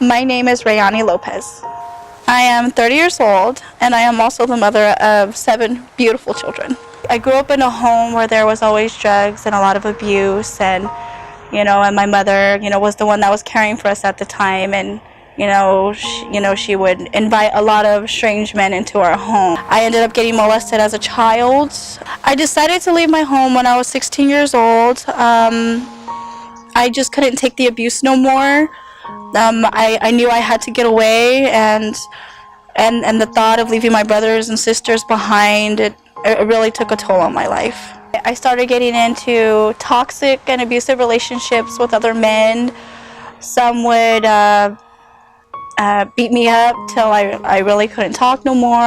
My name is Rae-Ahnie Lopez. I am 30 years old, and I am also the mother of 7 beautiful children. I grew up in a home where there was always drugs and a lot of abuse, and and my mother, was the one that was caring for us at the time, and she would invite a lot of strange men into our home. I ended up getting molested as a child. I decided to leave my home when I was 16 years old. I just couldn't take the abuse no more. I knew I had to get away, and the thought of leaving my brothers and sisters behind, it really took a toll on my life. I started getting into toxic and abusive relationships with other men. Some would beat me up till I really couldn't talk no more.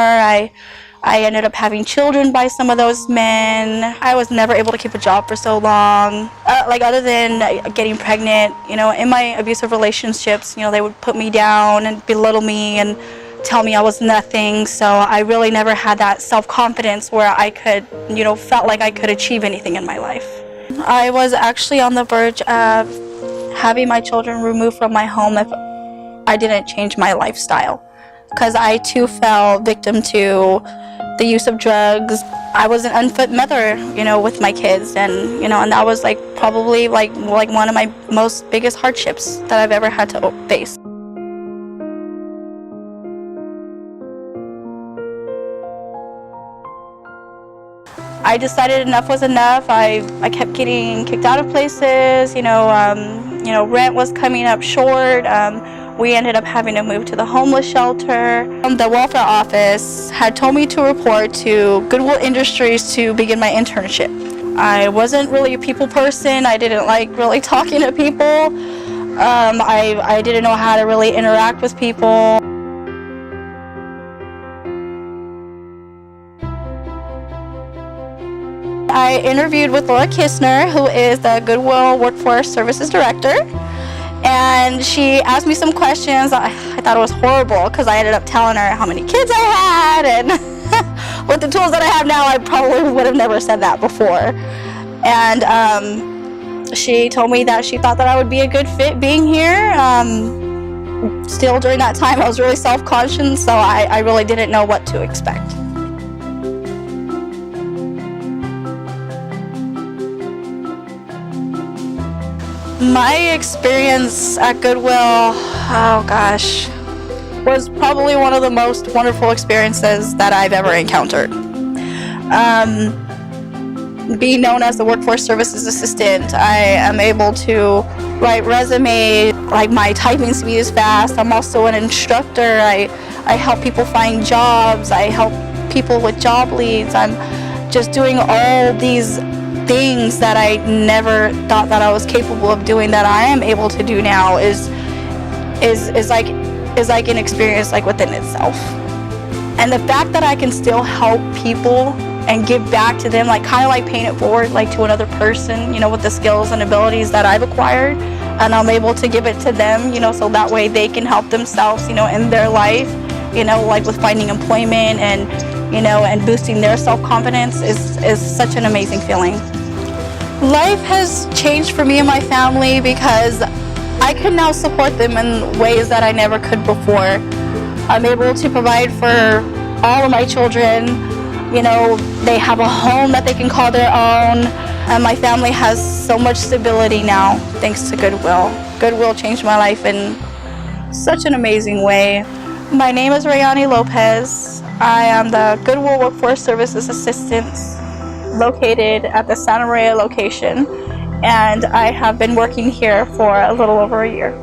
I ended up having children by some of those men. I was never able to keep a job for so long. Other than getting pregnant, in my abusive relationships, they would put me down and belittle me and tell me I was nothing. So I really never had that self-confidence where I could, felt like I could achieve anything in my life. I was actually on the verge of having my children removed from my home if I didn't change my lifestyle, because I too fell victim to the use of drugs. I was an unfit mother, with my kids, and and that was probably one of my most biggest hardships that I've ever had to face. I decided enough was enough. I kept getting kicked out of places. Rent was coming up short. We ended up having to move to the homeless shelter. The welfare office had told me to report to Goodwill Industries to begin my internship. I wasn't really a people person. I didn't like really talking to people. I didn't know how to really interact with people. I interviewed with Laura Kistner, who is the Goodwill Workforce Services Director, and she asked me some questions. I thought it was horrible because I ended up telling her how many kids I had, and with the tools that I have now, I probably would have never said that before. And she told me that she thought that I would be a good fit being here. Still, during that time, I was really self-conscious, so I really didn't know what to expect. My experience at Goodwill, oh gosh, was probably one of the most wonderful experiences that I've ever encountered. Being known as the Workforce Services Assistant, I am able to write resumes. My typing speed is fast. I'm also an instructor. I help people find jobs. I help people with job leads. I'm just doing all these things that I never thought that I was capable of doing, that I am able to do now is like an experience within itself. And the fact that I can still help people and give back to them, kind of paying it forward to another person, with the skills and abilities that I've acquired, and I'm able to give it to them, so that way they can help themselves, in their life, with finding employment and and boosting their self-confidence is such an amazing feeling. Life has changed for me and my family because I can now support them in ways that I never could before. I'm able to provide for all of my children. They have a home that they can call their own, and my family has so much stability now thanks to Goodwill. Goodwill changed my life in such an amazing way. My name is Rae-Ahnie Lopez. I am the Goodwill Workforce Services Assistant located at the Santa Maria location, and I have been working here for a little over a year.